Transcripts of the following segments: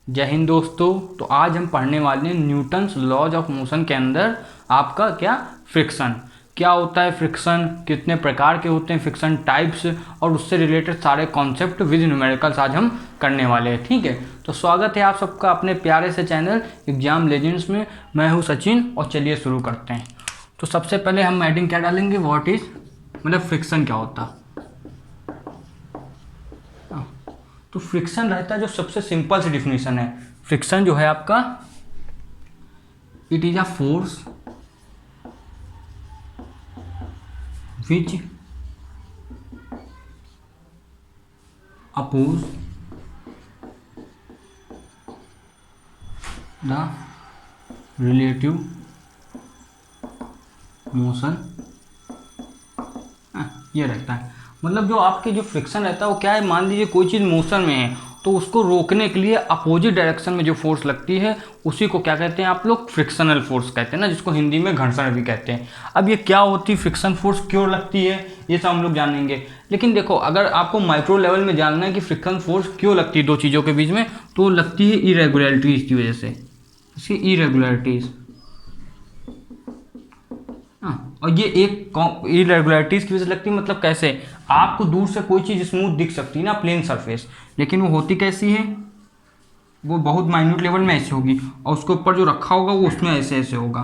जय हिंद दोस्तों। तो आज हम पढ़ने वाले हैं न्यूटन्स लॉज ऑफ मोशन के अंदर आपका क्या फ्रिक्शन, क्या होता है फ्रिक्शन, कितने प्रकार के होते हैं फ्रिक्शन टाइप्स, और उससे रिलेटेड सारे कॉन्सेप्ट विद न्यूमेरिकल्स आज हम करने वाले हैं। ठीक है, तो स्वागत है आप सबका अपने प्यारे से चैनल एग्जाम लेजेंड्स में। मैं हूँ सचिन और चलिए शुरू करते हैं। तो सबसे पहले हम हेडिंग क्या डालेंगे, व्हाट इज, मतलब फ्रिक्शन क्या होता है। तो फ्रिक्शन रहता है, जो सबसे सिंपल सी डिफिनीशन है, फ्रिक्शन जो है आपका, it is a force which oppose the relative motion. ये रहता है, मतलब जो आपके जो फ्रिक्शन रहता है वो क्या है, मान लीजिए कोई चीज़ मोशन में है तो उसको रोकने के लिए अपोजिट डायरेक्शन में जो फोर्स लगती है उसी को क्या कहते हैं आप लोग, फ्रिक्शनल फोर्स कहते हैं ना, जिसको हिंदी में घर्षण भी कहते हैं। अब ये क्या होती है फ्रिक्शन फोर्स, क्यों लगती है, ये सब हम लोग जानेंगे। लेकिन देखो, अगर आपको माइक्रो लेवल में जानना है कि फ्रिक्शन फोर्स क्यों लगती है दो चीज़ों के बीच में, तो लगती है इरेगुलरिटीज़ की वजह से, इसकी इरेगुलरिटीज़। और ये एक इरेगुलरिटीज़ की वजह से लगती है, मतलब कैसे, आपको दूर से कोई चीज़ स्मूथ दिख सकती है ना, प्लेन सरफेस, लेकिन वो होती कैसी है, वो बहुत माइन्यूट लेवल में ऐसे होगी, और उसके ऊपर जो रखा होगा वो उसमें ऐसे ऐसे होगा।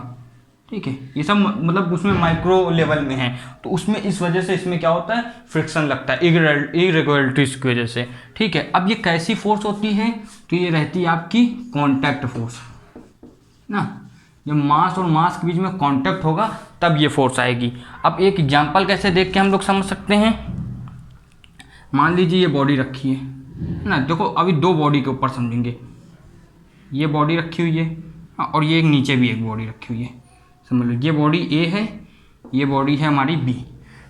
ठीक है, ये सब मतलब उसमें माइक्रो लेवल में है, तो उसमें इस वजह से इसमें क्या होता है, फ्रिक्शन लगता है इरेगुलरिटीज़ की वजह से। ठीक है, अब ये कैसी फोर्स होती है, तो ये रहती है आपकी कॉन्टैक्ट फोर्स ना, जब मास और मास के बीच में कांटेक्ट होगा तब ये फोर्स आएगी। अब एक एग्जांपल कैसे देख के हम लोग समझ सकते हैं, मान लीजिए ये बॉडी रखी है ना, देखो अभी दो बॉडी के ऊपर समझेंगे, ये बॉडी रखी हुई है और ये एक नीचे भी एक बॉडी रखी हुई है, समझ लो ये बॉडी ए है, ये बॉडी है हमारी बी।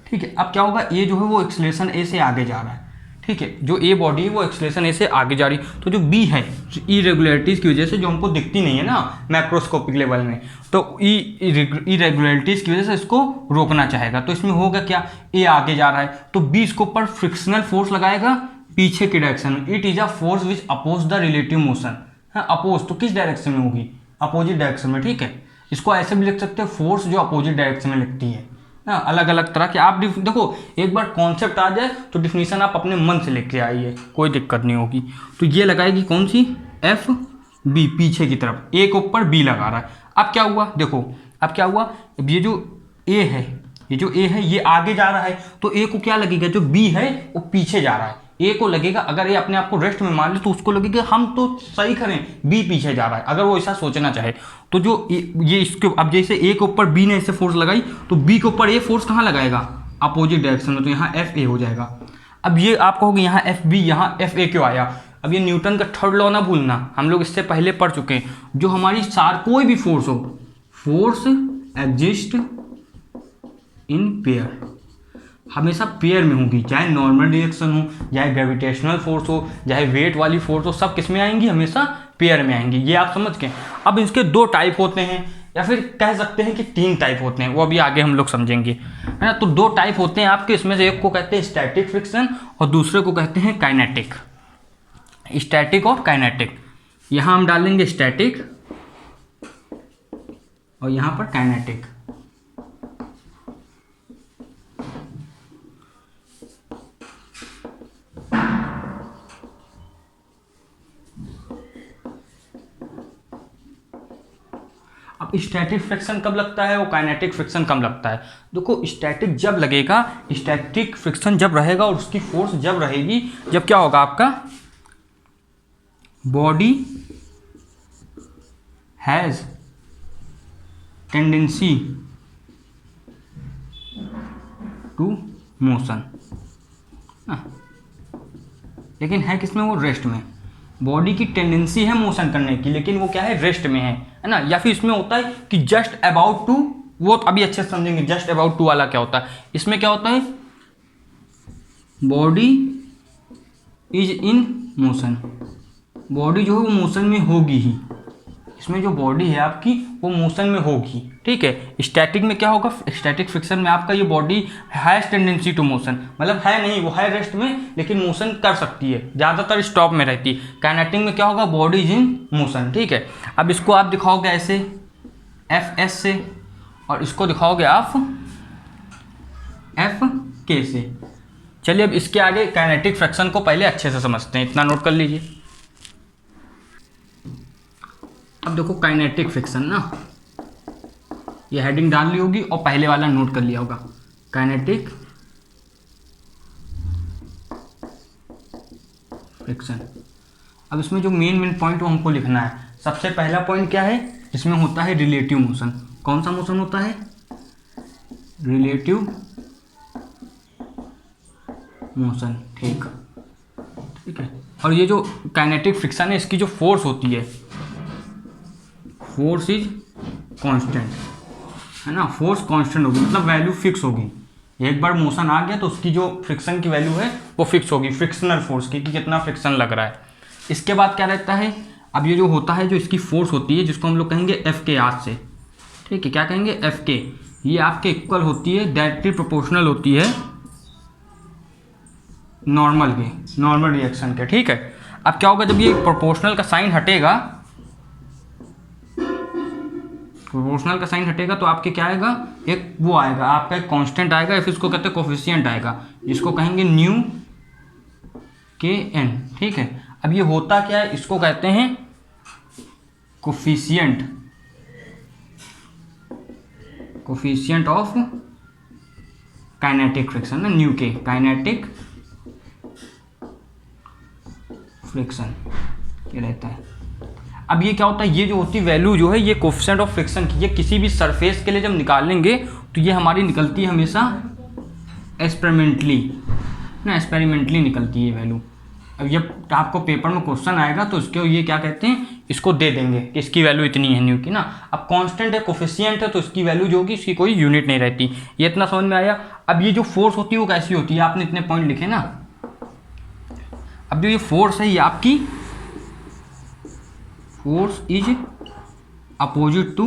ठीक है, अब क्या होगा, ये जो है वो एक्सलेशन ए से आगे जा रहा है। ठीक है, जो ए बॉडी है वो एक्सलेशन ए से आगे जा रही, तो जो बी है इरेगुलरिटीज़ की वजह से, जो हमको दिखती नहीं है ना मैक्रोस्कोपिक लेवल में, तो इरेगुलरिटीज़ की वजह से इसको रोकना चाहेगा। तो इसमें होगा क्या, ए आगे जा रहा है तो बी इसके ऊपर फ्रिक्शनल फोर्स लगाएगा पीछे की डायरेक्शन में। It is a force which oppose the relative motion. हाँ, अपोज तो किस डायरेक्शन में होगी, अपोजिट डायरेक्शन में। ठीक है, इसको ऐसे भी लिख सकते हैं, फोर्स जो अपोजिट डायरेक्शन में लिखती है ना, अलग अलग तरह के। आप देखो, एक बार कॉन्सेप्ट आ जाए तो डिफिनीशन आप अपने मन से लेके आइए, कोई दिक्कत नहीं होगी। तो ये लगाएगी कौन सी, एफ बी, पीछे की तरफ, ए के ऊपर बी लगा रहा है। अब क्या हुआ, देखो अब क्या हुआ, अब ये जो ए है, ये जो ए है ये आगे जा रहा है, तो ए को क्या लगेगा, जो बी है वो पीछे जा रहा है, ए को लगेगा, अगर ये अपने आप को रेस्ट में मान ले तो उसको लगेगा हम तो सही करें, बी पीछे जा रहा है, अगर वो ऐसा सोचना चाहे तो। जो ये इसके, अब जैसे ए के ऊपर बी ने ऐसे फोर्स लगाई तो बी के ऊपर ए फोर्स कहाँ लगाएगा, अपोजिट डायरेक्शन में, तो यहाँ एफ ए हो जाएगा। अब ये आप कहोगे यहाँ एफ बी, यहाँ एफ ए क्यों आया, अब ये न्यूटन का थर्ड लॉ ना भूलना, हम लोग इससे पहले पढ़ चुके हैं। जो हमारी कोई भी फोर्स हो, फोर्स एग्जिस्ट इन पेयर, हमेशा पेयर में होगी, चाहे नॉर्मल डायरेक्शन हो, चाहे ग्रेविटेशनल फोर्स हो, चाहे वेट वाली फोर्स हो, सब किस में आएंगी, हमेशा पेयर में आएंगी। ये आप समझ के, अब इसके दो टाइप होते हैं, या फिर कह सकते हैं कि तीन टाइप होते हैं, वो अभी आगे हम लोग समझेंगे, है ना। तो दो टाइप होते हैं आपके, इसमें से एक को कहते हैं स्टैटिक फ्रिक्शन और दूसरे को कहते हैं काइनेटिक। स्टैटिक और काइनेटिक, यहाँ हम डालेंगे स्टैटिक और यहाँ पर काइनेटिक। अब स्टैटिक फ्रिक्शन कब लगता है और काइनेटिक फ्रिक्शन कब लगता है। देखो, स्टैटिक जब लगेगा, स्टैटिक फ्रिक्शन जब रहेगा और उसकी फोर्स जब रहेगी, जब क्या होगा आपका, body has tendency to motion, लेकिन है किसमें, वो रेस्ट में। बॉडी की टेंडेंसी है मोशन करने की, लेकिन वो क्या है, रेस्ट में है ना। या फिर इसमें होता है कि जस्ट अबाउट टू, वो अभी अच्छे से समझेंगे जस्ट अबाउट टू वाला क्या होता है। इसमें क्या होता है, body is in motion, body जो है वो मोशन में होगी ही, इसमें जो बॉडी है आपकी वो मोशन में होगी, ठीक है। स्टैटिक में क्या होगा, स्टैटिक फ्रिक्शन में आपका ये body has tendency to motion, मतलब है नहीं, वो है रेस्ट में लेकिन मोशन कर सकती है, ज़्यादातर स्टॉप में रहती है। काइनेटिक में क्या होगा, बॉडी इज इन मोशन, ठीक है। अब इसको आप दिखाओगे ऐसे Fs से और इसको दिखाओगे आप Fk से। चलिए अब इसके आगे काइनेटिक फ्रिक्शन को पहले अच्छे से समझते हैं, इतना नोट कर लीजिए। अब देखो काइनेटिक फ्रिक्शन ना, ये हेडिंग डाल ली होगी और पहले वाला नोट कर लिया होगा, काइनेटिक फ्रिक्शन। अब इसमें जो मेन पॉइंट वो हमको लिखना है। सबसे पहला पॉइंट क्या है, इसमें होता है रिलेटिव मोशन। कौन सा मोशन होता है, रिलेटिव मोशन, ठीक है। और ये जो काइनेटिक फ्रिक्शन है, इसकी जो फोर्स होती है, फोर्स इज कांस्टेंट, है ना। फोर्स कांस्टेंट होगी, मतलब वैल्यू फिक्स होगी। एक बार मोशन आ गया तो उसकी जो फ्रिक्शन की वैल्यू है वो फिक्स होगी, फ्रिक्शनल फोर्स की, कि कितना फ्रिक्शन लग रहा है। इसके बाद क्या रहता है, अब ये जो होता है, जो इसकी फोर्स होती है, जिसको हम लोग कहेंगे एफ के हाथ से, ठीक है। क्या कहेंगे, एफ के। ये आपके इक्वल होती है, डायरेक्टली प्रोपोर्शनल होती है नॉर्मल के, नॉर्मल रिएक्शन के, ठीक है। अब क्या होगा, जब ये प्रोपोर्शनल का साइन हटेगा, प्रोपोर्शनल का साइन हटेगा तो आपके क्या आएगा, एक वो आएगा आपका, एक कांस्टेंट आएगा, फिर इसको कहते हैं कोफिशिएंट आएगा, जिसको कहेंगे न्यू के एन, ठीक है। अब ये होता क्या है, इसको कहते हैं coefficient, coefficient of kinetic friction ना, न्यू के, काइनेटिक फ्रिक्शन ये रहता है। अब ये क्या होता है, ये जो होती है वैल्यू जो है, ये कोफिशिएंट ऑफ फ्रिक्शन की, ये किसी भी सरफेस के लिए जब निकालेंगे तो ये हमारी निकलती है हमेशा एक्सपेरिमेंटली ना, एक्सपेरिमेंटली निकलती है वैल्यू। अब ये आपको पेपर में क्वेश्चन आएगा तो इसके ये क्या कहते हैं, इसको दे देंगे कि इसकी वैल्यू इतनी है न्यू की ना। अब कांस्टेंट है, कोफिशिएंट है, तो इसकी वैल्यू जो होगी इसकी कोई यूनिट नहीं रहती। ये इतना समझ में आया। अब ये जो फोर्स होती है वो कैसी होती है, आपने इतने पॉइंट लिखे ना। अब जो ये फोर्स है, ये आपकी force is opposite to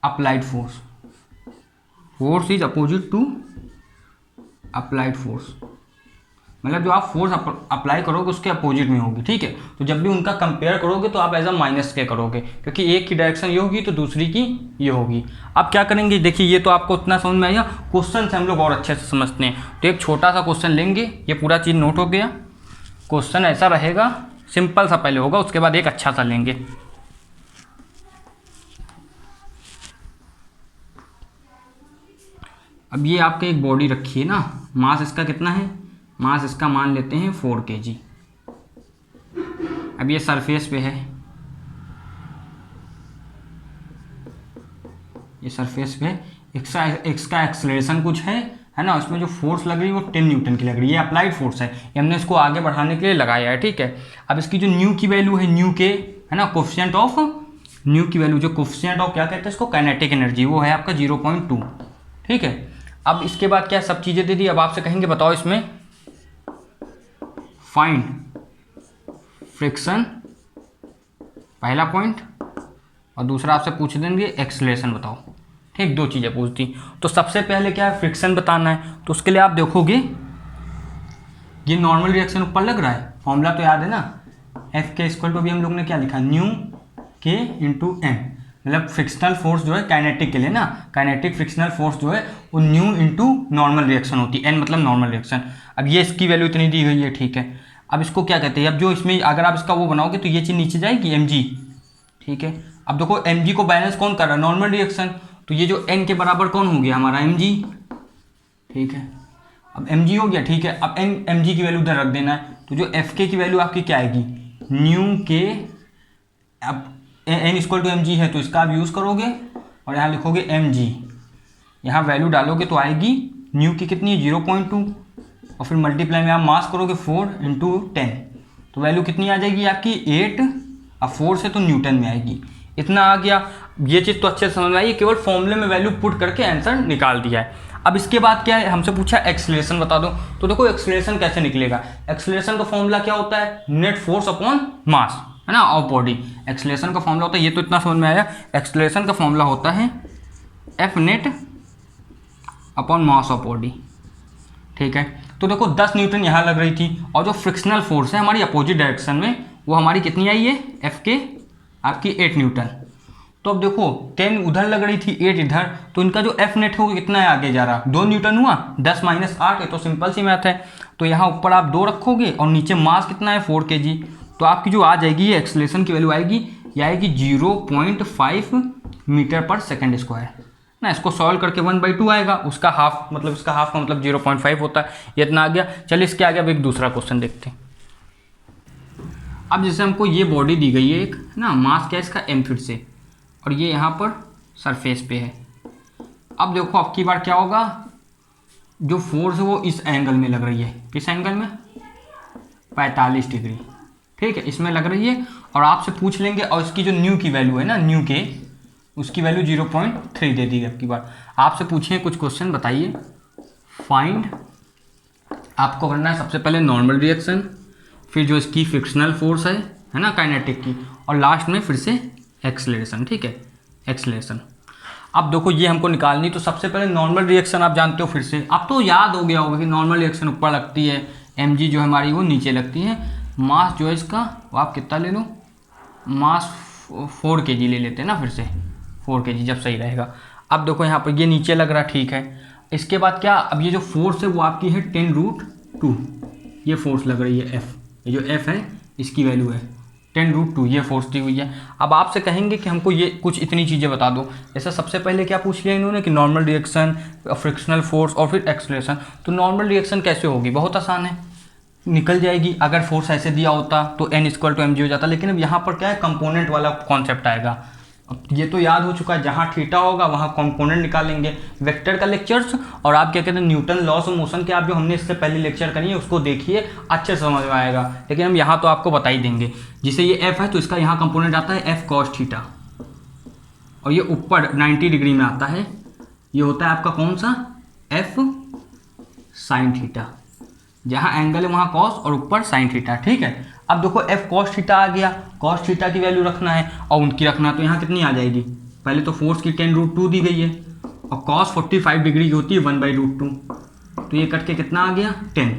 applied force, force is opposite to applied force, मतलब जो आप फोर्स अप्लाई करोगे उसके अपोजिट में होगी, ठीक है। तो जब भी उनका कंपेयर करोगे तो आप एज अ माइनस के करोगे, क्योंकि एक की डायरेक्शन ये होगी तो दूसरी की ये होगी। अब क्या करेंगे, देखिए ये तो आपको उतना समझ में आया। क्वेश्चन से हम लोग और अच्छे से समझते हैं। तो एक छोटा सा क्वेश्चन लेंगे, ये पूरा चीज़ नोट हो गया। क्वेश्चन ऐसा रहेगा, सिंपल सा पहले होगा, उसके बाद एक अच्छा सा लेंगे। अब ये आपके एक बॉडी रखी है ना, मास इसका कितना है, मास इसका मान लेते हैं 4 kg। अब ये सरफेस पे है, ये सरफेस पे इसका एक्सेलरेशन कुछ है ना, उसमें जो फोर्स लग रही है वो 10 न्यूटन की लग रही है, ये अप्लाइड फोर्स है, ये हमने इसको आगे बढ़ाने के लिए लगाया है, ठीक है। अब इसकी जो न्यू की वैल्यू है, न्यू के है ना, कोफिशिएंट ऑफ न्यू की वैल्यू, जो कोफिशिएंट ऑफ क्या कहते हैं इसको, काइनेटिक एनर्जी, वो है आपका 0.2, ठीक है। अब इसके बाद क्या सब चीज़ें दे दी। अब आपसे कहेंगे बताओ इसमें फाइंड फ्रिक्शन, पहला पॉइंट, और दूसरा आपसे पूछ देंगे एक्सेलरेशन बताओ, ठीक, 2 चीज़ें पूछती। तो सबसे पहले क्या है, फ्रिक्शन बताना है। तो उसके लिए आप देखोगे ये नॉर्मल रिएक्शन ऊपर लग रहा है, फॉर्मूला तो याद है ना, एफ के इक्वल टू, अभी हम लोग ने क्या लिखा, न्यू के इंटू एन, मतलब फ्रिक्शनल फोर्स जो है काइनेटिक के लिए ना, काइनेटिक फ्रिक्शनल फोर्स जो है वो न्यू इंटू नॉर्मल रिएक्शन होती है, एन मतलब नॉर्मल रिएक्शन। अब ये इसकी वैल्यू इतनी दी हुई है, ठीक है। अब इसको क्या कहते हैं, अब जो इसमें अगर आप इसका वो बनाओगे तो ये चीज़ नीचे जाएगी mg, ठीक है। अब देखो mg को बैलेंस कौन कर रहा है, नॉर्मल रिएक्शन, तो ये जो n के बराबर कौन हो गया हमारा mg, ठीक है। अब mg हो गया, ठीक है। अब mg की वैल्यू उधर रख देना है, तो जो fk की वैल्यू आपकी क्या आएगी, न्यू के, अब n इक्वल टू mg है तो इसका आप यूज़ करोगे और यहाँ लिखोगे mg, यहाँ वैल्यू डालोगे तो आएगी न्यू की कितनी है 0.2, और फिर मल्टीप्लाई में आप मास करोगे 4 × 10, तो वैल्यू कितनी आ जाएगी आपकी 8, अब 4 से तो न्यूटन में आएगी। इतना आ गया, ये चीज़ तो अच्छे से समझ में आई, केवल फॉर्मूले में वैल्यू पुट करके आंसर निकाल दिया है। अब इसके बाद क्या है, हमसे पूछा एक्सेलरेशन बता दो। तो देखो एक्सेलरेशन कैसे निकलेगा, एक्सेलरेशन का फॉर्मूला क्या होता है, नेट फोर्स अपॉन मास, है ना, ऑफ बॉडी। एक्सेलरेशन का फॉर्मूला होता है, ये तो इतना समझ में आया, एक्सेलरेशन का फॉर्मूला होता है F net upon mass of body, ठीक है। तो देखो 10 न्यूटन यहाँ लग रही थी, और जो फ्रिक्शनल फोर्स है हमारी अपोजिट डायरेक्शन में वो हमारी कितनी आई है, एफ के आपकी 8 न्यूटन। तो अब देखो 10 उधर लग रही थी, 8 इधर, तो इनका जो एफ नेट है वो कितना है आगे जा रहा, 2 न्यूटन हुआ, 10 माइनस 8 है, तो सिंपल सी मैथ है। तो यहाँ ऊपर आप 2 रखोगे और नीचे मास कितना है 4 kg, तो आपकी जो आ जाएगी ये एक्सेलरेशन की वैल्यू आएगी, ये आएगी 0.5 मीटर पर सेकेंड स्क्वायर ना। इसको सॉल्व करके 1/2 आएगा, उसका हाफ मतलब इसका हाफ का मतलब 0.5 होता है, ये इतना आ गया। चलिए इसके आगे अब एक दूसरा क्वेश्चन देखते हैं। अब जैसे हमको ये बॉडी दी गई है एक, है ना, मास क्या है इसका m फिट से, और ये यहाँ पर सरफेस पे है। अब देखो अब की बार क्या होगा, जो फोर्स है वो इस एंगल में लग रही है, किस एंगल में, 45 डिग्री, ठीक है, इसमें लग रही है। और आपसे पूछ लेंगे, और इसकी जो न्यू की वैल्यू है ना, न्यू के, उसकी वैल्यू 0.3 दे दी है। अब की बार आपसे पूछें कुछ क्वेश्चन, बताइए फाइंड, आपको करना है सबसे पहले नॉर्मल रिएक्शन, फिर जो इसकी फ्रिक्शनल फोर्स है ना काइनेटिक की, और लास्ट में फिर से एक्सेलरेशन, ठीक है, एक्सेलरेशन। अब देखो ये हमको निकालनी, तो सबसे पहले नॉर्मल रिएक्शन आप जानते हो, फिर से अब तो याद हो गया होगा कि नॉर्मल रिएक्शन ऊपर लगती है, mg जो हमारी वो नीचे लगती है, मास जो है इसका वो आप कितना ले लो, मास 4 kg ले लेते हैं ना, फिर से 4 kg जब सही रहेगा। अब देखो यहाँ पर ये नीचे लग रहा, ठीक है। इसके बाद क्या, अब ये जो फोर्स है वो आपकी है 10√2, ये फोर्स लग रही है F, ये जो F है इसकी वैल्यू है 10√2, ये फोर्स दी हुई है। अब आपसे कहेंगे कि हमको ये कुछ इतनी चीज़ें बता दो। जैसा सबसे पहले क्या पूछ लिया इन्होंने कि नॉर्मल रिएक्शन, फ्रिक्शनल फोर्स और फिर एक्सेलरेशन। तो नॉर्मल रिएक्शन कैसे होगी, बहुत आसान है, निकल जाएगी। अगर फोर्स ऐसे दिया होता तो n=mg हो जाता, लेकिन अब यहाँ पर क्या है, कंपोनेंट वाला कॉन्सेप्ट आएगा। अब ये तो याद हो चुका है, जहाँ थीटा होगा वहाँ कंपोनेंट निकालेंगे। वेक्टर का लेक्चर्स और आप क्या कहते हैं न्यूटन लॉस ऑफ मोशन के, आप जो हमने इससे पहले लेक्चर करी है उसको देखिए, अच्छे समझ में आएगा। लेकिन हम यहाँ तो आपको बता ही देंगे। जिसे ये एफ है तो इसका यहाँ कंपोनेंट आता है एफ कॉस थीटा, और ये ऊपर 90 डिग्री में आता है, ये होता है आपका कौन सा, एफ साइन थीटा। जहाँ एंगल है वहाँ कॉस और ऊपर साइन थीटा, ठीक है। अब देखो एफ कॉस थीटा आ गया, कॉस थीटा की वैल्यू रखना है और उनकी रखना है, तो यहाँ कितनी आ जाएगी, पहले तो फोर्स की 10√2 दी गई है, और कॉस 45 डिग्री की होती है 1/√2, तो ये कट के कितना आ गया 10।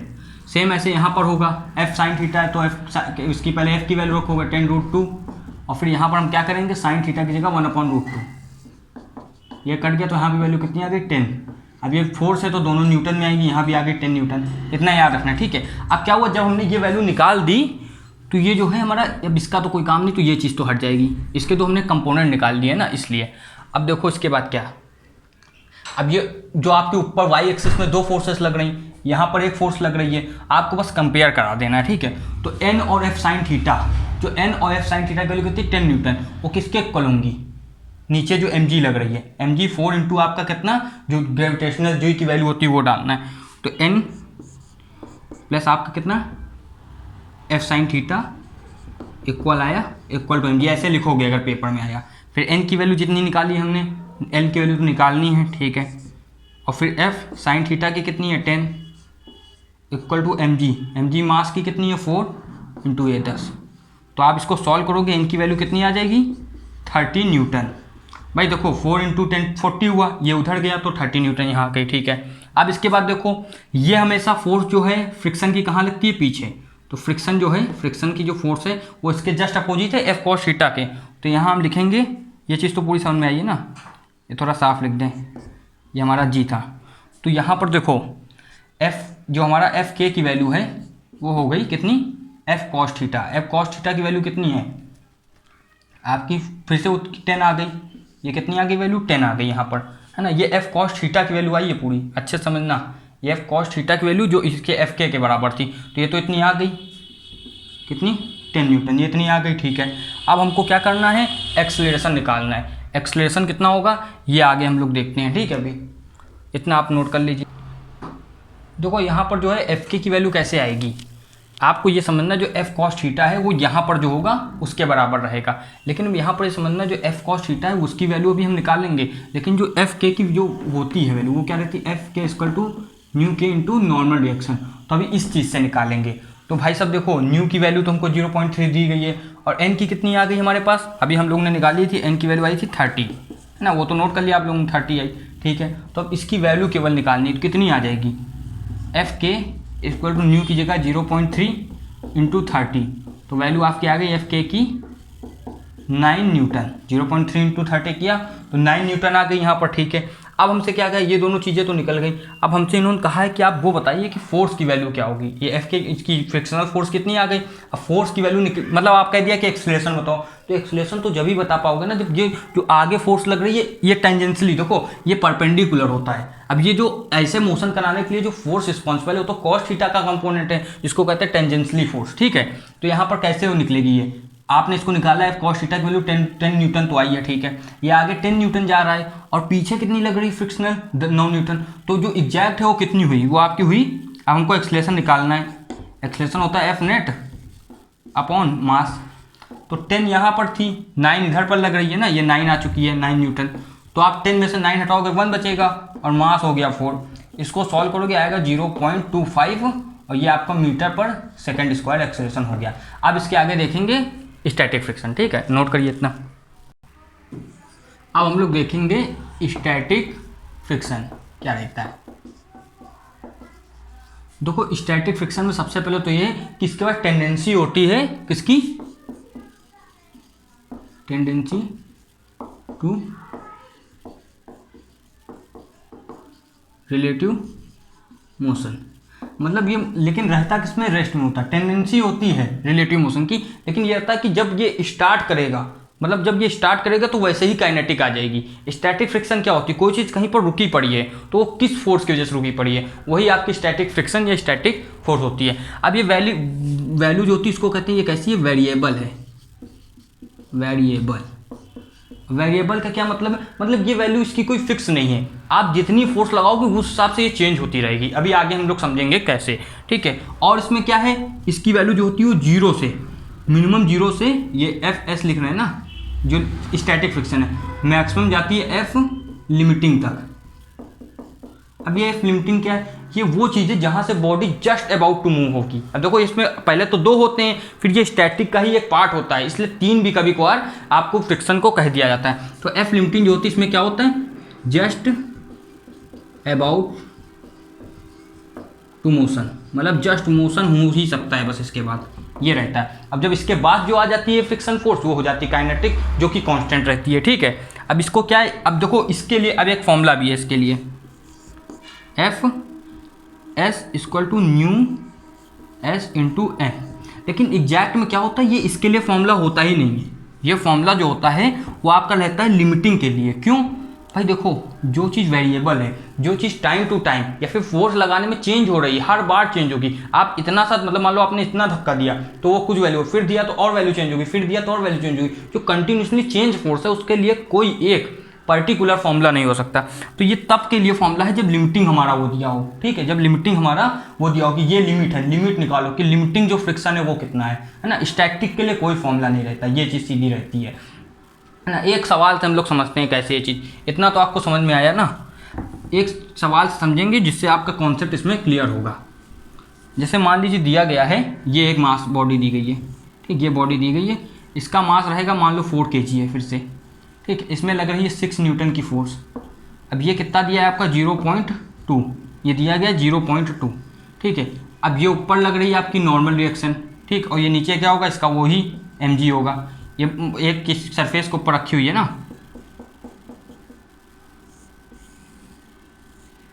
सेम ऐसे यहाँ पर होगा, एफ साइन थीटा है तो एफ इसकी पहले एफ की वैल्यू रखोगे 10√2, और फिर यहाँ पर हम क्या करेंगे, साइन थीटा की जगह 1/√2, ये कट गया तो यहाँ भी वैल्यू कितनी आ गई 10। अब ये फोर्स है तो दोनों न्यूटन में आएगी, यहाँ भी आ गई 10 न्यूटन, इतना याद रखना, ठीक है। अब क्या हुआ, जब हमने ये वैल्यू निकाल दी तो ये जो है हमारा, अब इसका तो कोई काम नहीं, तो ये चीज़ तो हट जाएगी, इसके तो हमने कंपोनेंट निकाल दिए ना, इसलिए। अब देखो इसके बाद क्या, अब ये जो आपके ऊपर वाई एक्सिस में 2 फोर्सेस लग रही, यहाँ पर एक फोर्स लग रही है, आपको बस कंपेयर करा देना है, ठीक है। तो एन और एफ साइन थीटा, जो एन और एफ साइन थीटा की वैल्यू कितनी 10 न्यूटन, वो किसके इक्वल होंगी, नीचे जो mg लग रही है, mg 4 इंटू आपका कितना, जो ग्रेविटेशनल जी की वैल्यू होती है वो डालना है, तो n प्लस आपका कितना एफ साइन थीटा इक्वल आया, इक्वल टू mg, ऐसे लिखोगे अगर पेपर में आया। फिर n की वैल्यू जितनी निकाली हमने, l की वैल्यू तो निकालनी है, ठीक है, और फिर f साइन थीटा की कितनी है 10 इक्वल टू mg मास की कितनी है 4 इंटू ये 10। तो आप इसको सॉल्व करोगे, n की वैल्यू कितनी आ जाएगी 30 न्यूटन। भाई देखो 4 इंटू 10 40 हुआ, ये उधर गया तो 30 न्यूटन यहाँ गई, ठीक है। अब इसके बाद देखो ये हमेशा फोर्स जो है फ्रिक्शन की कहाँ लगती है, पीछे, तो फ्रिक्शन जो है, फ्रिक्शन की जो फोर्स है वो इसके जस्ट अपोजिट है एफ कॉस थीटा के। तो यहाँ हम लिखेंगे, ये चीज़ तो पूरी समझ में आई है ना, ये थोड़ा साफ लिख दें, ये हमारा जी था। तो यहाँ पर देखो एफ जो हमारा एफ के की वैल्यू है वो हो गई कितनी, F cos theta. F cos theta की वैल्यू कितनी है आपकी, फिर से 10 आ गई, ये कितनी आ गई वैल्यू 10 आ गई यहाँ पर, है ना। ये एफ कॉस थीटा की वैल्यू आई है पूरी, अच्छे समझना, ये एफ कॉस थीटा की वैल्यू जो इसके एफ के बराबर थी, तो ये तो इतनी आ गई, कितनी 10 न्यूटन, ये इतनी आ गई, ठीक है। अब हमको क्या करना है, एक्सेलरेशन निकालना है। एक्सेलरेशन कितना होगा ये आगे हम लोग देखते हैं, ठीक है। अभी इतना आप नोट कर लीजिए। देखो यहाँ पर जो है एफ के की वैल्यू कैसे आएगी, आपको ये समझना, जो एफ कॉस थीटा है वो यहाँ पर जो होगा उसके बराबर रहेगा। लेकिन यहाँ पर ये समझना, जो एफ कॉस थीटा है उसकी वैल्यू अभी हम निकालेंगे, लेकिन जो एफ के की जो होती है वैल्यू वो क्या रहती है, एफ के इक्वल टू न्यू के इंटू नॉर्मल रिएक्शन। तो अभी इस चीज़ से निकालेंगे। तो भाई साहब देखो न्यू की वैल्यू तो हमको 0.3 दी गई है और एन की कितनी आ गई हमारे पास, अभी हम लोगों ने निकाली थी, एन की वैल्यू आई थी 30 है ना, वो तो नोट कर लिया आप लोगों ने 30 आई, ठीक है। तो अब इसकी वैल्यू केवल निकालनी, तो कितनी आ जाएगी, एफ के इक्वल टू न्यू की जगह 0.3 इंटू 30, तो वैल्यू आपकी आ गई एफ के की 9 न्यूटन। 0.3 इंटू 30 किया तो 9 न्यूटन आ गई यहाँ पर, ठीक है। अब हमसे क्या कहा, ये दोनों चीज़ें तो निकल गई, अब हमसे इन्होंने कहा है कि आप वो बताइए कि फोर्स की वैल्यू क्या होगी। ये एफ के इसकी फ्रिक्शनल फोर्स कितनी आ गई, अब फोर्स की वैल्यू मतलब आप कह दिया कि एक्सलेशन बताओ, तो एक्सलेशन तो जब ही बता पाओगे ना जब ये जो आगे फोर्स लग रही है ये टेंजेंशियली, देखो ये परपेंडिकुलर होता है। अब ये जो ऐसे मोशन कराने के लिए जो फोर्स रिस्पॉन्सिबल है वो तो कॉस थीटा का कंपोनेंट है जिसको कहते हैं टेंजेंशियली फोर्स, ठीक है। तो यहाँ पर कैसे वो निकलेगी, ये आपने इसको निकाला है कॉस थीटा की वैल्यू 10 न्यूटन तो आई है, ठीक है। ये आगे 10 न्यूटन जा रहा है और पीछे कितनी लग रही है फ्रिक्शनल 9 न्यूटन, तो जो एग्जैक्ट है वो कितनी हुई, वो आपकी हुई। अब हमको एक्सलेशन निकालना है, एक्सलेशन होता है एफ नेट अपॉन मास, तो 10 यहाँ पर थी, 9 इधर पर लग रही है ना, ये 9 आ चुकी है 9 न्यूटन, तो आप 10 में से 9 हटाओगे 1 बचेगा और मास हो गया 4। इसको सॉल्व करोगे आएगा 0.25 और ये आपका मीटर पर सेकंड स्क्वायर एक्सेलरेशन हो गया। अब इसके आगे देखेंगे स्टैटिक फ्रिक्शन, ठीक है, नोट करिए इतना। अब हम लोग देखेंगे स्टैटिक फ्रिक्शन क्या रहता है। देखो स्टैटिक फ्रिक्शन में सबसे पहले तो ये कि इसके बाद टेंडेंसी होती है किसकी, टेंडेंसी टू रिलेटिव मोशन, मतलब ये लेकिन रहता किसमें, रेस्ट में होता है। टेंडेंसी होती है रिलेटिव मोशन की, लेकिन ये रहता है कि जब ये स्टार्ट करेगा, मतलब जब ये स्टार्ट करेगा तो वैसे ही काइनेटिक आ जाएगी। स्टैटिक फ्रिक्शन क्या होती है, कोई चीज़ कहीं पर रुकी पड़ी है तो वो किस फोर्स की वजह से रुकी पड़ी है, वही आपकी स्टैटिक फ्रिक्शन या स्टैटिक फोर्स होती है। अब ये वैल्यू जो होती है इसको कहते हैं, ये कैसी है, वेरिएबल है। वेरिएबल का क्या मतलब है, मतलब ये वैल्यू इसकी कोई फिक्स नहीं है, आप जितनी फोर्स लगाओगे उस हिसाब से ये चेंज होती रहेगी। अभी आगे हम लोग समझेंगे कैसे, ठीक है। और इसमें क्या है, इसकी वैल्यू जो होती है वो 0 से मिनिमम 0 से ये एफ एस लिख रहे हैं ना, जो स्टैटिक फ्रिक्शन है, मैक्सिमम जाती है एफ लिमिटिंग तक। अब ये एफ लिमिटिंग क्या है, ये वो चीज़ है जहाँ से body just about to move होगी। अब देखो इसमें पहले तो 2 होते हैं, फिर ये स्टैटिक का ही एक पार्ट होता है, इसलिए 3 भी कभी कभार आपको फ्रिक्शन को कह दिया जाता है। तो एफ लिमिटिंग जो होती है इसमें क्या होता है, जस्ट अबाउट टू मोशन, मतलब जस्ट मोशन हो ही सकता है बस, इसके बाद ये रहता है। अब जब इसके बाद जो आ जाती है फ्रिक्शन फोर्स वो हो जाती है काइनेटिक, जो कि कांस्टेंट रहती है, ठीक है। अब इसको क्या है, अब देखो इसके लिए अब एक फॉर्मूला भी है इसके लिए, F S equal to mu S into N, लेकिन एग्जैक्ट में क्या होता है, ये इसके लिए फॉर्मूला होता ही नहीं है। ये फॉर्मूला जो होता है वो आपका रहता है लिमिटिंग के लिए। क्यों भाई, देखो जो चीज़ वेरिएबल है, जो चीज़ टाइम टू टाइम या फिर फोर्स लगाने में चेंज हो रही है, हर बार चेंज होगी। आप इतना सा मतलब मान लो आपने इतना धक्का दिया तो वो कुछ वैल्यू, फिर दिया तो और वैल्यू चेंज होगी, फिर दिया तो और वैल्यू चेंज होगी। जो कंटिन्यूसली चेंज फोर्स है उसके लिए कोई एक पर्टिकुलर फॉर्मूला नहीं हो सकता। तो ये तब के लिए फॉर्मूला है जब लिमिटिंग हमारा वो दिया हो, ठीक है, जब लिमिटिंग हमारा वो दिया हो कि ये लिमिट है, लिमिट निकालो कि लिमिटिंग जो फ्रिक्शन है वो कितना है ना। स्टैटिक के लिए कोई फॉर्मूला नहीं रहता, ये चीज़ सीधी रहती है ना। एक सवाल से हम लोग समझते हैं कैसे ये चीज़, इतना तो आपको समझ में आया ना। एक सवाल समझेंगे जिससे आपका कॉन्सेप्ट इसमें क्लियर होगा। जैसे मान लीजिए दिया गया है, ये एक मास बॉडी दी गई है, ठीक, ये बॉडी दी गई है, इसका मास रहेगा मान लो 4 kg है, फिर से ठीक, इसमें लग रही है 6 न्यूटन की फोर्स। अब ये कितना दिया है आपका 0.2, ये दिया गया 0.2, ठीक है। अब ये ऊपर लग रही है आपकी नॉर्मल रिएक्शन, ठीक, और ये नीचे क्या होगा, इसका वही mg होगा। ये एक किस सरफेस के ऊपर रखी हुई है ना,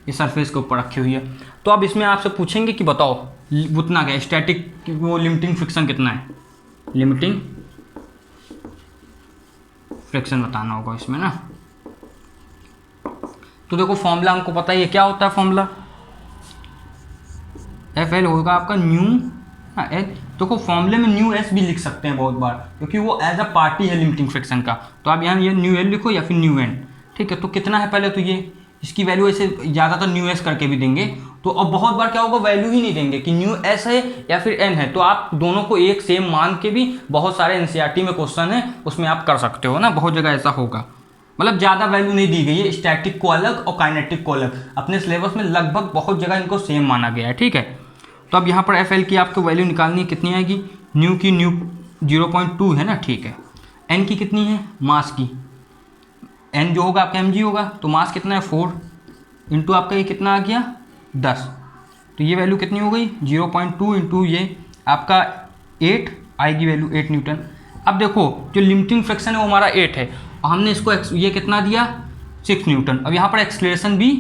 ये सरफेस के ऊपर रखी हुई है। तो अब इसमें आपसे पूछेंगे कि बताओ उतना क्या स्टैटिक वो लिमिटिंग फ्रिक्शन कितना है, लिमिटिंग फ्रिक्शन बताना होगा इसमें ना। तो देखो फॉर्मूला हमको पता है, ये क्या होता है फॉर्मूला, एफ एल होगा आपका न्यू एल। देखो फॉर्मूले में न्यू एस भी लिख सकते हैं बहुत बार, क्योंकि वो एज अ पार्टी है लिमिटिंग फ्रिक्शन का। तो आप यहाँ ये न्यू एल लिखो या फिर न्यू एन, ठीक है। तो कितना है पहले तो ये इसकी वैल्यू ऐसे ज़्यादातर न्यू एस करके भी देंगे, तो अब बहुत बार क्या होगा वैल्यू ही नहीं देंगे कि न्यू एस है या फिर एन है। तो आप दोनों को एक सेम मान के भी बहुत सारे एनसीईआरटी में क्वेश्चन है उसमें आप कर सकते हो ना, बहुत जगह ऐसा होगा। मतलब ज़्यादा वैल्यू नहीं दी गई है, स्टैटिक को अलग और काइनेटिक को अलग, अपने सिलेबस में लगभग बहुत जगह इनको सेम माना गया है, ठीक है। तो अब यहाँ पर एफ एल की आपको वैल्यू निकालनी है, कितनी आएगी, न्यू की न्यू 0.2 है ना, ठीक है। एन की कितनी है, मास की, एन जो होगा आपका mg होगा, तो मास कितना है 4 इंटू आपका ये कितना आ गया 10, तो ये वैल्यू कितनी हो गई 0.2 इंटू ये आपका 8 आएगी वैल्यू 8 न्यूटन। अब देखो जो लिमिटिंग फ्रिक्शन है वो हमारा 8 है और हमने इसको ये कितना दिया 6 न्यूटन। अब यहाँ पर एक्सलेरेशन भी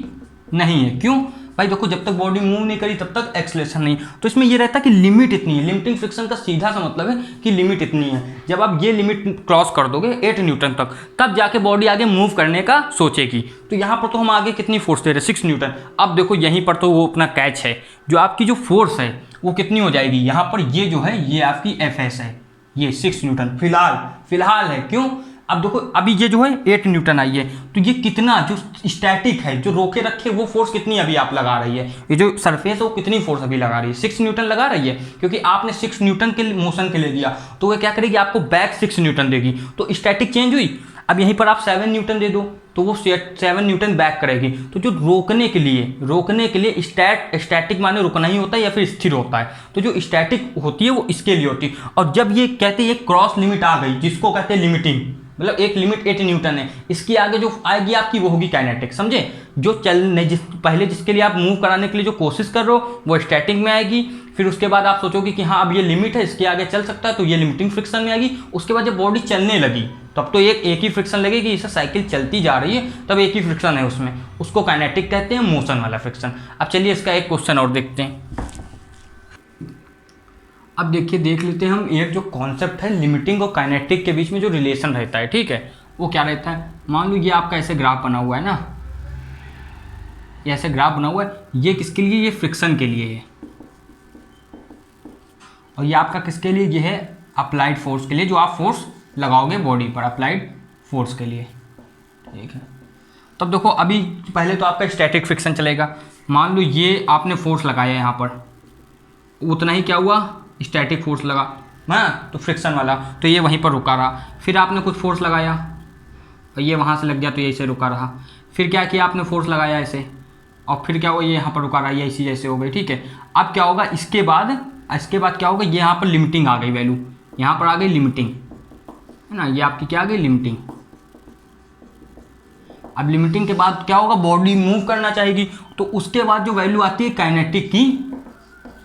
नहीं है, क्यों भाई, देखो जब तक बॉडी मूव नहीं करी तब तक एक्सलेरेशन नहीं, तो इसमें ये रहता है कि लिमिट इतनी है। लिमिटिंग फ्रिक्शन का सीधा सा मतलब है कि लिमिट इतनी है, जब आप ये लिमिट क्रॉस कर दोगे 8 न्यूटन तक, तब जाके बॉडी आगे मूव करने का सोचेगी। तो यहाँ पर तो हम आगे कितनी फोर्स दे रहे हैं 6 न्यूटन। अब देखो यहीं पर तो वो अपना कैच है, जो आपकी जो फोर्स है वो कितनी हो जाएगी, यहाँ पर ये जो है ये आपकी एफ एस है, ये 6 न्यूटन फिलहाल है, क्यों, अब देखो अभी ये जो है 8 न्यूटन आई है, तो ये कितना जो स्टैटिक है, जो रोके रखे, वो फोर्स कितनी अभी आप लगा रही है, ये जो सरफेस है वो कितनी फोर्स अभी लगा रही है 6 न्यूटन लगा रही है, क्योंकि आपने 6 न्यूटन के मोशन के लिए दिया, तो वो क्या करेगी आपको बैक 6 न्यूटन देगी, तो स्टैटिक चेंज हुई। अब यहीं पर आप 7 न्यूटन दे दो तो वो 7 न्यूटन बैक करेगी। तो जो रोकने के लिए स्टैटिक माने रुकना ही होता है या फिर स्थिर होता है, तो जो स्टैटिक होती है वो इसके लिए होती है। और जब ये कहते हैं क्रॉस लिमिट आ गई, जिसको कहते हैं लिमिटिंग, मतलब एक लिमिट 8 न्यूटन है, इसकी आगे जो आएगी आपकी वो होगी काइनेटिक, समझे, जो चलने पहले जिसके लिए आप मूव कराने के लिए जो कोशिश कर रहे हो वो स्टैटिक में आएगी, फिर उसके बाद आप सोचोगे कि हाँ अब ये लिमिट है, इसके आगे चल सकता है, तो ये लिमिटिंग फ्रिक्शन में आएगी। उसके बाद जब बॉडी चलने लगी तब तो एक ही फ्रिक्शन लगेगी, इसे साइकिल चलती जा रही है तब एक ही फ्रिक्शन है उसमें, उसको काइनेटिक कहते हैं, मोशन वाला फ्रिक्शन। अब चलिए इसका एक क्वेश्चन और देखते हैं। अब देखिए देख लेते हैं हम एक जो कॉन्सेप्ट है लिमिटिंग और काइनेटिक के बीच में जो रिलेशन रहता है, ठीक है, वो क्या रहता है। मान लो ये आपका ऐसे ग्राफ बना हुआ है ना, ये ऐसे ग्राफ बना हुआ है, ये किसके लिए, ये फ्रिक्शन के लिए है, और ये आपका किसके लिए, ये है अप्लाइड फोर्स के लिए, जो आप फोर्स लगाओगे बॉडी पर, अप्लाइड फोर्स के लिए, ठीक है। तब देखो अभी पहले तो आपका स्टैटिक फ्रिक्शन चलेगा, मान लो ये आपने फोर्स लगाया यहाँ पर, उतना ही क्या हुआ स्टैटिक फोर्स लगा, हाँ, तो फ्रिक्शन वाला, तो ये वहीं पर रुका रहा। फिर आपने कुछ फोर्स लगाया और ये वहाँ से लग गया तो ये ऐसे रुका रहा। फिर क्या किया आपने फोर्स लगाया ऐसे, और फिर क्या हुआ ये यहाँ पर रुका रहा, ये ऐसी जैसे हो गई, ठीक है। अब क्या होगा इसके बाद क्या होगा, ये यहाँ पर लिमिटिंग आ गई वैल्यू, यहाँ पर आ गई लिमिटिंग, है ना, ये आपकी क्या आ गई लिमिटिंग। अब लिमिटिंग के बाद क्या होगा, बॉडी मूव करना चाहेगी, तो उसके बाद जो वैल्यू आती है काइनेटिक की,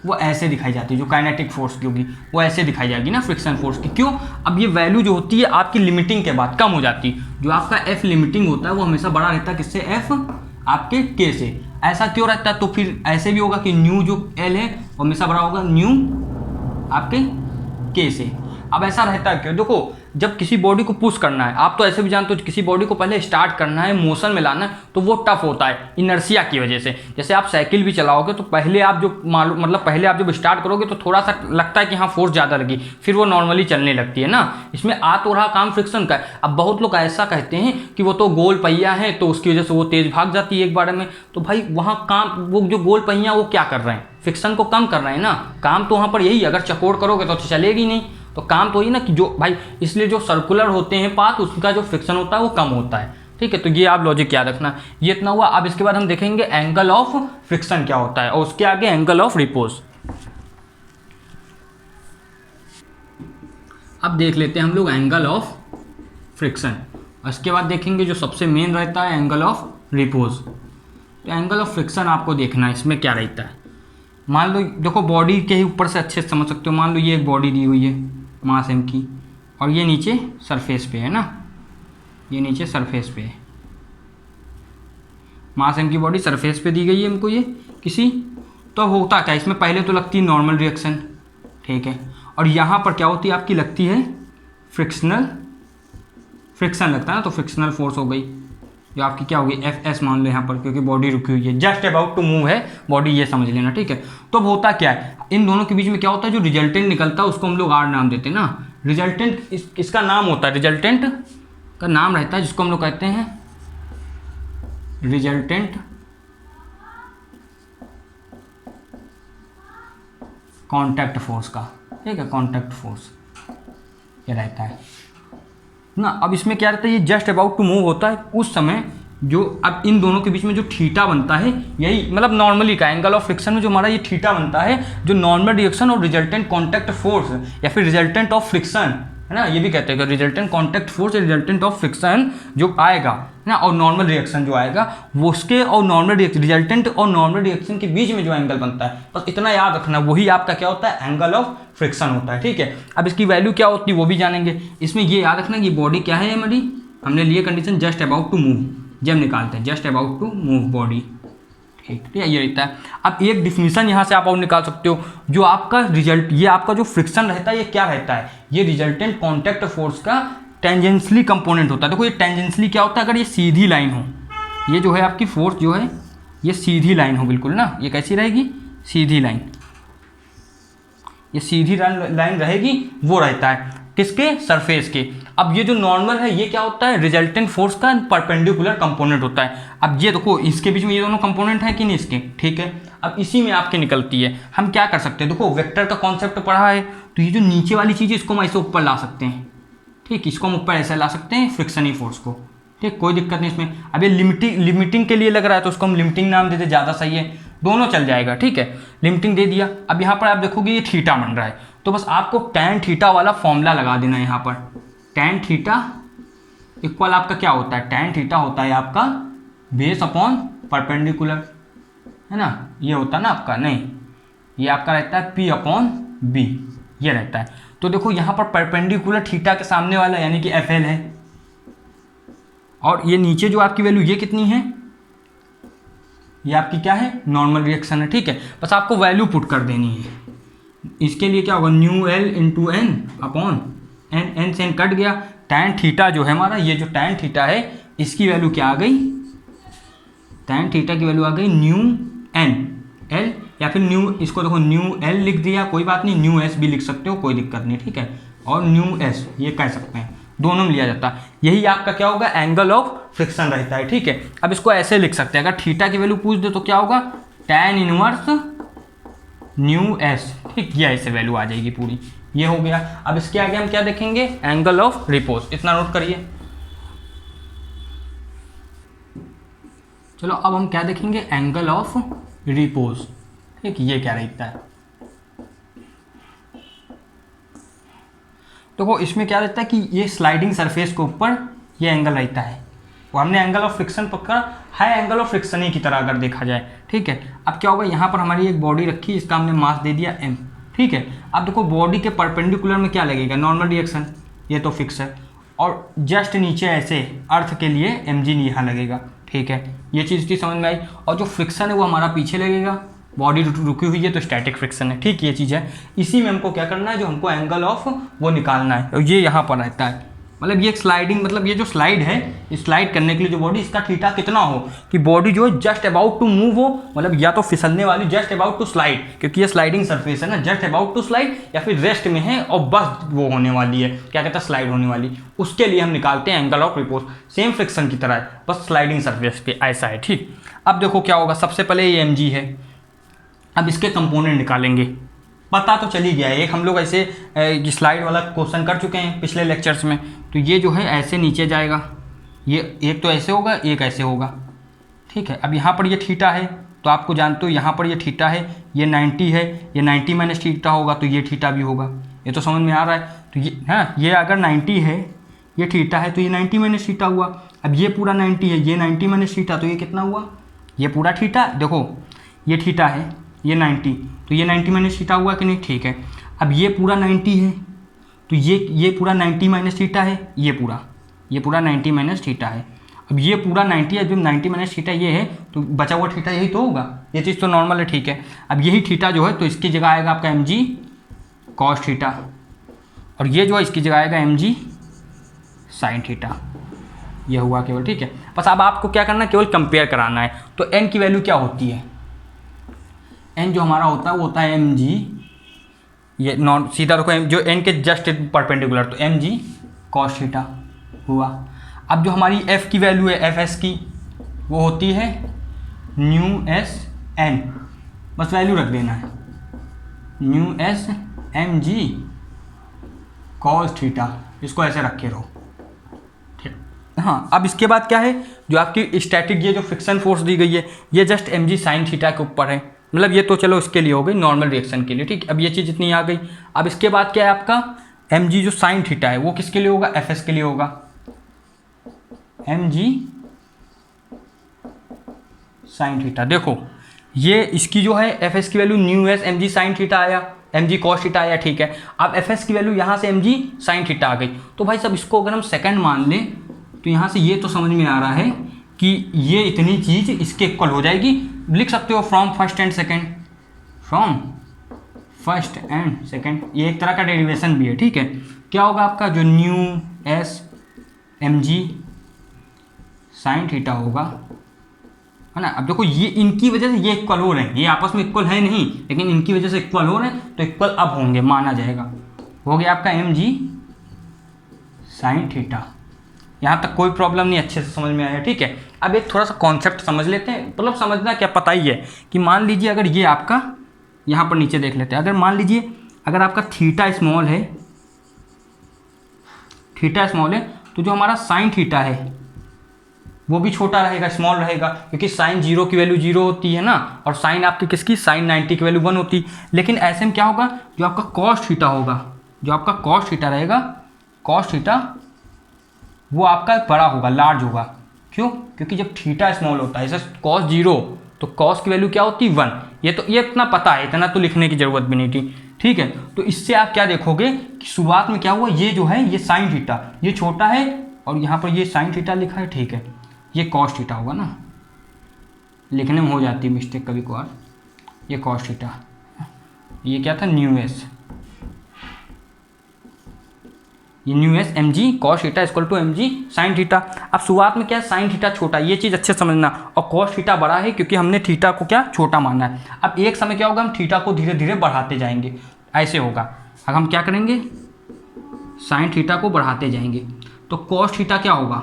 वो ऐसे दिखाई जाती है, जो काइनेटिक फोर्स की होगी वो ऐसे दिखाई जाएगी ना फ्रिक्शन फोर्स की, क्यों, अब ये वैल्यू जो होती है आपकी लिमिटिंग के बाद कम हो जाती है। जो आपका एफ लिमिटिंग होता है वो हमेशा बड़ा रहता है, किससे, एफ आपके के से। ऐसा क्यों रहता है, तो फिर ऐसे भी होगा कि न्यू जो एल है वो हमेशा बड़ा होगा न्यू आपके के से। अब ऐसा रहता है क्यों, देखो जब किसी बॉडी को पुश करना है, आप तो ऐसे भी जानते हो किसी बॉडी को पहले स्टार्ट करना है, मोशन में लाना है, तो वो टफ होता है इनर्शिया की वजह से। जैसे आप साइकिल भी चलाओगे तो पहले आप जो पहले आप जब स्टार्ट करोगे तो थोड़ा सा लगता है कि हाँ फोर्स ज़्यादा लगी, फिर वो नॉर्मली चलने लगती है ना। इसमें आ तो रहा काम फ्रिक्शन का है। अब बहुत लोग ऐसा कहते हैं कि वो तो गोल पहिया है तो उसकी वजह से वो तेज़ भाग जाती है एक बार में, तो भाई वहाँ काम, वो जो गोल पहिया वो क्या कर रहे हैं, फ्रिक्शन को कम कर रहे हैं ना, काम तो वहाँ पर यही, अगर चकोड़ करोगे तो चलेगी नहीं, तो काम तो ही ना कि जो भाई, इसलिए जो सर्कुलर होते हैं पाथ उसका जो फ्रिक्शन होता है वो कम होता है, ठीक है। तो ये आप लॉजिक याद रखना, ये इतना हुआ। अब इसके बाद हम देखेंगे एंगल ऑफ फ्रिक्शन क्या होता है, और उसके आगे एंगल ऑफ रिपोज। अब देख लेते हैं हम लोग एंगल ऑफ फ्रिक्शन, और इसके बाद देखेंगे जो सबसे मेन रहता है एंगल ऑफ रिपोज। तो एंगल ऑफ फ्रिक्शन आपको देखना है, इसमें क्या रहता है। मान लो देखो बॉडी के ही ऊपर से अच्छे से समझ सकते हो, मान लो ये एक बॉडी दी हुई है मास m की, और ये नीचे सरफेस पे है ना, ये नीचे सरफेस पे है, मास m की बॉडी सरफेस पे दी गई है हमको ये किसी, तो होता क्या, इसमें पहले तो लगती है नॉर्मल रिएक्शन, ठीक है, और यहाँ पर क्या होती है आपकी, लगती है फ्रिक्शन लगता है ना, तो फ्रिक्शनल फोर्स हो गई, जो आपकी क्या होगी एफ एस मान लो यहाँ पर, क्योंकि बॉडी रुकी हुई है, जस्ट अबाउट टू मूव है बॉडी, ये समझ लेना, ठीक है। तो अब होता क्या है, इन दोनों के बीच में क्या होता है, जो रिजल्टेंट निकलता है उसको हम लोग आर नाम देते हैं ना, रिजल्टेंट इसका नाम होता है, रिजल्टेंट का नाम रहता है जिसको हम लोग कहते हैं रिजल्टेंट कॉन्टैक्ट फोर्स का, ठीक है, कॉन्टैक्ट फोर्स ये रहता है ना। अब इसमें क्या रहता है, ये जस्ट अबाउट टू मूव होता है उस समय जो अब इन दोनों के बीच में जो थीटा बनता है, यही मतलब नॉर्मली का एंगल ऑफ फ्रिक्शन में जो हमारा ये थीटा बनता है, जो नॉर्मल रिएक्शन और रिजल्टेंट कॉन्टैक्ट फोर्स या फिर रिजल्टेंट ऑफ फ्रिक्शन है ना, ये भी कहते हैं कि रिजल्टेंट कॉन्टैक्ट फोर्स या रिजल्टेंट ऑफ फ्रिक्शन जो आएगा है ना, और नॉर्मल रिएक्शन जो आएगा वो उसके और नॉर्मल रिजल्टेंट और नॉर्मल रिएक्शन के बीच में जो एंगल बनता है, बस इतना याद रखना, वही आपका क्या होता है, एंगल ऑफ फ्रिक्शन होता है। ठीक है, अब इसकी वैल्यू क्या होती है वो भी जानेंगे। इसमें ये याद रखना कि बॉडी क्या है हमारी, हमने लिए condition just about to move, जब निकालते हैं just about to move body. ठीक है, ये रहता है। अब एक डिफिनीशन यहाँ से आप और निकाल सकते हो, जो आपका रिजल्ट, ये आपका जो फ्रिक्शन रहता है ये क्या रहता है, ये रिजल्टेंट कॉन्टैक्ट फोर्स का टेंजेंशियली कंपोनेंट होता है। देखो ये टेंजेंशियली क्या होता है, अगर ये सीधी लाइन हो, ये जो है आपकी फोर्स जो है ये सीधी लाइन हो बिल्कुल ना, ये कैसी रहेगी, सीधी लाइन, ये सीधी लाइन रहेगी, वो रहता है किसके, सरफेस के। अब ये जो नॉर्मल है ये क्या होता है, रिजल्टेंट फोर्स का परपेंडिकुलर कंपोनेंट होता है। अब ये देखो इसके बीच में ये दोनों कंपोनेंट है कि नहीं इसके, ठीक है। अब इसी में आपके निकलती है, हम क्या कर सकते हैं, देखो वेक्टर का कॉन्सेप्ट पढ़ा है, तो ये जो नीचे वाली चीज़ इसको हम ऐसे ऊपर ला सकते हैं, ठीक, इसको हम ऊपर ऐसे ला सकते हैं फ्रिक्शनी फोर्स को, ठीक, कोई दिक्कत नहीं इसमें। अब ये लिमिटिंग के लिए लग रहा है तो उसको हम लिमिटिंग नाम देते, ज़्यादा सही है, दोनों चल जाएगा, ठीक है, लिमिटिंग दे दिया। अब यहाँ पर आप देखोगे ये थीटा बन रहा है, तो बस आपको टैन थीटा वाला फॉर्मूला लगा देना है यहाँ पर। टैन थीटा इक्वल आपका क्या होता है, टैन थीटा होता है आपका बेस अपॉन परपेंडिकुलर, है ना, ये होता है ना आपका, नहीं ये आपका रहता है P अपॉन B, ये रहता है। तो देखो यहाँ पर परपेंडिकुलर थीटा के सामने वाला यानी कि FL है, और ये नीचे जो आपकी वैल्यू ये कितनी है, ये आपकी क्या है, नॉर्मल रिएक्शन है, ठीक है। बस आपको वैल्यू पुट कर देनी है। इसके लिए क्या होगा, mu L into N upon N, N से एन कट गया, टैन थीटा जो है हमारा, ये जो टैन थीटा है इसकी वैल्यू क्या आ गई, टैन थीटा की वैल्यू आ गई न्यू एन एल, या फिर न्यू, इसको देखो न्यू एल लिख दिया कोई बात नहीं, न्यू एस भी लिख सकते हो कोई दिक्कत नहीं, ठीक है, और न्यू एस ये कह सकते हैं, दोनों में लिया जाता है। यही आपका क्या होगा, एंगल ऑफ फ्रिक्शन रहता है, ठीक है। अब इसको ऐसे लिख सकते हैं, अगर थीटा की वैल्यू पूछ दे तो क्या होगा, टैन इनवर्स न्यू एस, ठीक, ये ऐसे वैल्यू आ जाएगी पूरी, ये हो गया। अब इसके आगे हम क्या देखेंगे, एंगल ऑफ रिपोज, इतना नोट करिए। चलो अब हम क्या देखेंगे, एंगल ऑफ रिपोज, ठीक, ये क्या रहता है। देखो इसमें क्या रहता है कि ये स्लाइडिंग सरफेस के ऊपर ये एंगल रहता है, और हमने एंगल ऑफ फ्रिक्शन पकड़ा है, एंगल ऑफ फ्रिक्शन ही की तरह अगर देखा जाए, ठीक है। अब क्या होगा, यहाँ पर हमारी एक बॉडी रखी, इसका हमने मास दे दिया m, ठीक है। अब देखो बॉडी के परपेंडिकुलर में क्या लगेगा, नॉर्मल रिएक्शन, ये तो फिक्स है, और जस्ट नीचे ऐसे अर्थ के लिए mg यहाँ लगेगा, ठीक है, ये चीज़ की समझ में आई। और जो फ्रिक्शन है वो हमारा पीछे लगेगा, बॉडी रुकी हुई है तो स्टैटिक फ्रिक्शन है, ठीक, ये चीज़ है। इसी में हमको क्या करना है, जो हमको एंगल ऑफ वो निकालना है, और ये यहाँ पर रहता है, मतलब ये एक स्लाइडिंग, मतलब ये जो स्लाइड है, इस स्लाइड करने के लिए जो बॉडी, इसका थीटा कितना हो कि बॉडी जो है जस्ट अबाउट टू मूव हो, मतलब या तो फिसलने वाली, जस्ट अबाउट टू स्लाइड, क्योंकि ये स्लाइडिंग सरफेस है ना, जस्ट अबाउट टू स्लाइड, या फिर रेस्ट में है और बस वो होने वाली है, क्या कहता है, स्लाइड होने वाली, उसके लिए हम निकालते हैं angle of repose. Same friction की तरह है, बस स्लाइडिंग सरफेस पे ऐसा है, ठीक। अब देखो क्या होगा, सबसे पहले ये mg है, अब इसके कंपोनेंट निकालेंगे, पता तो चली गया है, एक हम लोग ऐसे स्लाइड वाला क्वेश्चन कर चुके हैं पिछले लेक्चर्स में। तो ये जो है ऐसे नीचे जाएगा, ये एक तो ऐसे होगा, एक ऐसे होगा, ठीक है। अब यहाँ पर ये थीटा है, तो आपको जानते हो यहाँ पर ये थीटा है, ये 90 है, ये 90 माइनस थीटा होगा, तो ये थीटा भी होगा, ये तो समझ में आ रहा है। तो ये हाँ, ये अगर 90 है, ये थीटा है, तो ये 90 माइनस थीटा हुआ। अब ये पूरा 90 है, ये 90 माइनस थीटा, तो ये कितना हुआ, ये पूरा थीटा, देखो ये थीटा है, ये 90, तो ये 90 माइनस थीटा हुआ कि नहीं, ठीक है। अब ये पूरा 90 है, तो ये पूरा 90 माइनस थीटा है, ये पूरा 90 माइनस थीटा है। अब ये पूरा 90 है, जो 90 माइनस थीटा ये है, तो बचा हुआ थीटा यही तो होगा, ये चीज़ तो नॉर्मल है, ठीक है। अब यही थीटा जो है, तो इसकी जगह आएगा आपका mg cos थीटा, और ये जो है इसकी जगह आएगा mg sin थीटा, ये हुआ केवल, ठीक है। बस अब आपको क्या करना है, केवल कंपेयर कराना है। तो n की वैल्यू क्या होती है, n जो हमारा होता है वो होता है mg, ये नॉन सीधा रखो, जो n के जस्ट परपेंडिकुलर, तो mg cos थीटा हुआ। अब जो हमारी f की वैल्यू है, fs की, वो होती है न्यू एस n, बस वैल्यू रख देना है, new S mg cos theta, इसको ऐसे रखे रहो, ठीक। हाँ, अब इसके बाद क्या है, जो आपकी स्टैटिक ये जो फ्रिक्शन फोर्स दी गई है ये जस्ट mg साइन थीटा के ऊपर है, मतलब ये तो चलो इसके लिए हो गई नॉर्मल रिएक्शन के लिए, ठीक। अब ये चीज़ इतनी आ गई। अब इसके बाद क्या है आपका mg जो साइन थीटा है वो किसके लिए होगा, fs के लिए होगा। mg साइन थीटा, देखो ये इसकी जो है fs की value new S mg sine theta आया, mg cos थीटा आया, ठीक है। अब fs की वैल्यू यहाँ से mg साइन थीटा आ गई, तो भाई सब इसको अगर हम सेकंड मान लें तो यहाँ से ये तो समझ में आ रहा है कि ये इतनी चीज़ इसके इक्वल हो जाएगी। लिख सकते हो from first and second, from first and second, ये एक तरह का डेरिवेशन भी है, ठीक है। क्या होगा आपका जो new S mg sine theta होगा, है ना। अब देखो ये इनकी वजह से ये इक्वल हो रहे हैं, ये आपस में इक्वल है नहीं लेकिन इनकी वजह से इक्वल हो रहे हैं, तो इक्वल अब होंगे, माना जाएगा। हो गया आपका mg साइन थीटा। यहाँ तक कोई प्रॉब्लम नहीं, अच्छे से समझ में आया, ठीक है। अब एक थोड़ा सा कॉन्सेप्ट समझ लेते हैं, मतलब समझना क्या पता ही है कि मान लीजिए अगर ये आपका यहाँ पर नीचे देख लेते हैं, अगर मान लीजिए अगर आपका थीटा स्मॉल है, थीटा स्मॉल है तो जो हमारा साइन थीटा है वो भी छोटा रहेगा, स्मॉल रहेगा, क्योंकि साइन 0 की वैल्यू 0 होती है ना, और साइन आपकी किसकी, साइन 90 की वैल्यू 1 होती। लेकिन ऐसे में क्या होगा, जो आपका कॉस थीटा होगा, जो आपका कॉस थीटा रहेगा, कॉस थीटा वो आपका बड़ा होगा, लार्ज होगा। क्यों, क्योंकि जब थीटा स्मॉल होता है, जैसे कॉस 0 तो कॉस की वैल्यू क्या होती है 1, ये इतना पता है, इतना तो लिखने की जरूरत भी नहीं थी, ठीक है। तो इससे आप क्या देखोगे कि शुरुआत में क्या हुआ, ये जो है ये साइन थीटा ये छोटा है और यहाँ पर ये साइन थीटा लिखा है, ठीक है, ये कॉस थीटा होगा ना, लिखने में हो जाती है मिस्टेक कभी कभार, ये कॉस थीटा, ये क्या था न्यू एस, ये mu S M G cos theta equal to mg sine theta. अब शुरुआत में क्या है, साइन थीटा छोटा, ये चीज़ अच्छे समझना, और कॉस थीटा बड़ा है क्योंकि हमने थीटा को क्या छोटा माना है। अब एक समय क्या होगा, हम थीटा को धीरे धीरे बढ़ाते जाएंगे, ऐसे होगा। अब हम क्या करेंगे, साइन थीटा को बढ़ाते जाएंगे, तो कॉस थीटा क्या होगा,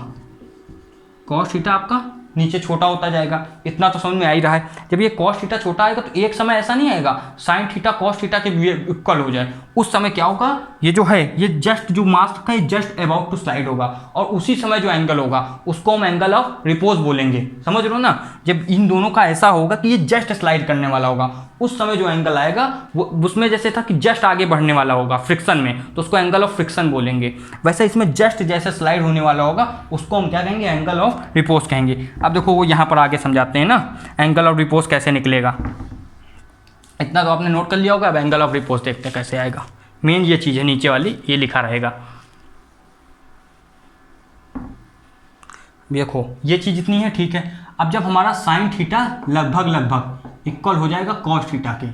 कॉस थीटा आपका नीचे छोटा होता जाएगा, इतना तो समझ में आ ही रहा है। जब ये कॉस थीटा छोटा आएगा तो एक समय ऐसा नहीं आएगा साइन थीटा कॉस थीटा के इक्वल हो जाए, उस समय क्या होगा, ये जो है ये जस्ट जो मास का जस्ट अबाउट टू स्लाइड होगा, और उसी समय जो एंगल होगा उसको हम एंगल ऑफ रिपोज बोलेंगे, समझ रहे हो ना। जब इन दोनों का ऐसा होगा कि ये जस्ट स्लाइड करने वाला होगा, उस समय जो एंगल आएगा वो उसमें जैसे था कि जस्ट आगे बढ़ने वाला होगा फ्रिक्शन में, तो उसको एंगल ऑफ फ्रिक्शन बोलेंगे। वैसे इसमें जस्ट जैसे स्लाइड होने वाला होगा उसको हम क्या कहेंगे, एंगल ऑफ रिपोज कहेंगे। अब देखो वो यहाँ पर आगे समझाते हैं ना एंगल ऑफ रिपोज कैसे निकलेगा, इतना तो आपने नोट कर लिया होगा। अब एंगल ऑफ रिपोज देखते हैं कैसे आएगा। मेन ये चीज़ है नीचे वाली, ये लिखा रहेगा, देखो ये चीज़ इतनी है, ठीक है। अब जब हमारा साइन थीटा लगभग इक्वल हो जाएगा कॉस थीटा के,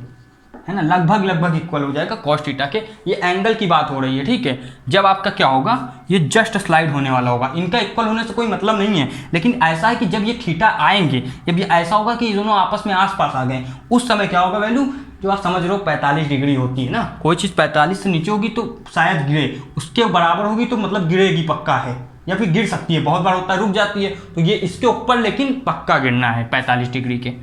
है ना, लगभग इक्वल हो जाएगा कॉस थीटा के, ये एंगल की बात हो रही है, ठीक है। जब आपका क्या होगा, ये जस्ट स्लाइड होने वाला होगा, इनका इक्वल होने से कोई मतलब नहीं है, लेकिन ऐसा है कि जब ये थीटा आएंगे, जब ये ऐसा होगा कि ये दोनों आपस में आसपास आ गए, उस समय क्या होगा वैल्यू, जो आप समझ रहे हो 45 डिग्री होती है ना, कोई चीज़ 45 से नीचे होगी तो शायद गिरे, उसके बराबर होगी तो मतलब गिरेगी पक्का है, या फिर गिर सकती है, बहुत बार होता है रुक जाती है, तो ये इसके ऊपर लेकिन पक्का गिरना है 45 डिग्री के।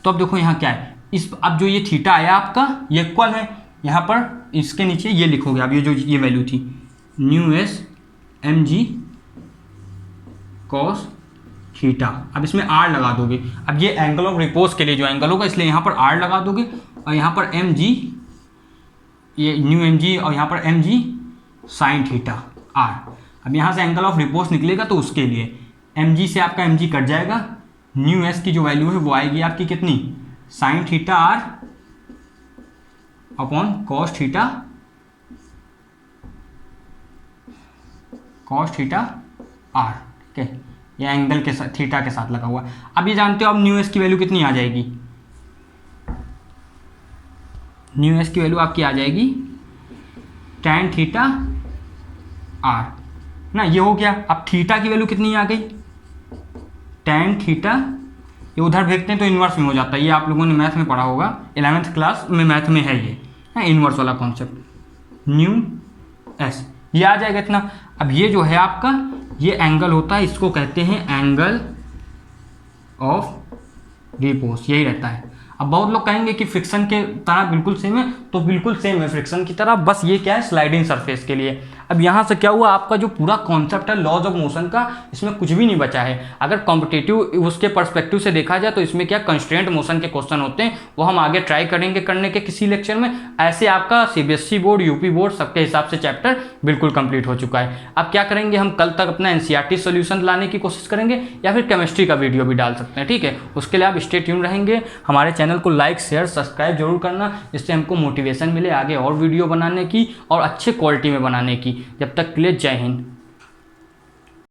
तो अब देखो यहाँ क्या है, इस अब जो ये थीटा आया आपका ये इक्वल है, यहाँ पर इसके नीचे ये लिखोगे अब, ये जो ये वैल्यू थी mu S M G cos theta, अब इसमें आर लगा दोगे। अब ये एंगल ऑफ रिपोज के लिए जो एंगल होगा इसलिए यहाँ पर आर लगा दोगे, और यहाँ पर एम जी, ये न्यू एम जी, और यहाँ पर M G sine theta R. अब यहाँ से एंगल ऑफ रिपोज निकलेगा तो उसके लिए एम जी से आपका एम जी कट जाएगा, न्यू एस की जो वैल्यू है वो आएगी आपकी कितनी, sine theta R upon cos theta R, ठीक है। ये एंगल के साथ थीटा के साथ लगा हुआ है। अब ये जानते हो अब न्यू एस की वैल्यू कितनी आ जाएगी, न्यू एस की वैल्यू आपकी आ जाएगी टैन थीटा आर ना, ये हो गया। अब थीटा की वैल्यू कितनी आ गई, टैन थीटा, ये उधर भेजते हैं तो इन्वर्स में हो जाता है, ये आप लोगों ने मैथ में पढ़ा होगा, 11th क्लास में मैथ में है ये, है इन्वर्स वाला कॉन्सेप्ट, न्यू एस ये आ जाएगा इतना। अब ये जो है आपका ये एंगल होता है, इसको कहते हैं एंगल ऑफ रिपोज, यही रहता है। अब बहुत लोग कहेंगे कि फ्रिक्शन के तरह बिल्कुल सेम है, तो बिल्कुल सेम है फ्रिक्शन की तरह, बस ये क्या है स्लाइडिंग सरफेस के लिए। अब यहाँ से क्या हुआ, आपका जो पूरा कॉन्सेप्ट है लॉज ऑफ मोशन का, इसमें कुछ भी नहीं बचा है। अगर कॉम्पिटिटिव उसके पर्सपेक्टिव से देखा जाए तो इसमें क्या कंस्ट्रेंट मोशन के क्वेश्चन होते हैं, वो हम आगे ट्राई करेंगे करने के किसी लेक्चर में। ऐसे आपका सीबीएसई बोर्ड, यूपी बोर्ड सबके हिसाब से चैप्टर बिल्कुल कंप्लीट हो चुका है। अब क्या करेंगे, हम कल तक अपना एनसीईआरटी सॉल्यूशन लाने की कोशिश करेंगे या फिर केमिस्ट्री का वीडियो भी डाल सकते हैं, ठीक है। उसके लिए आप स्टे ट्यून रहेंगे। हमारे चैनल को लाइक शेयर सब्सक्राइब जरूर करना, जिससे हमको मोटिवेशन मिले आगे और वीडियो बनाने की और अच्छे क्वालिटी में बनाने की। जब तक के लिए जय हिंद।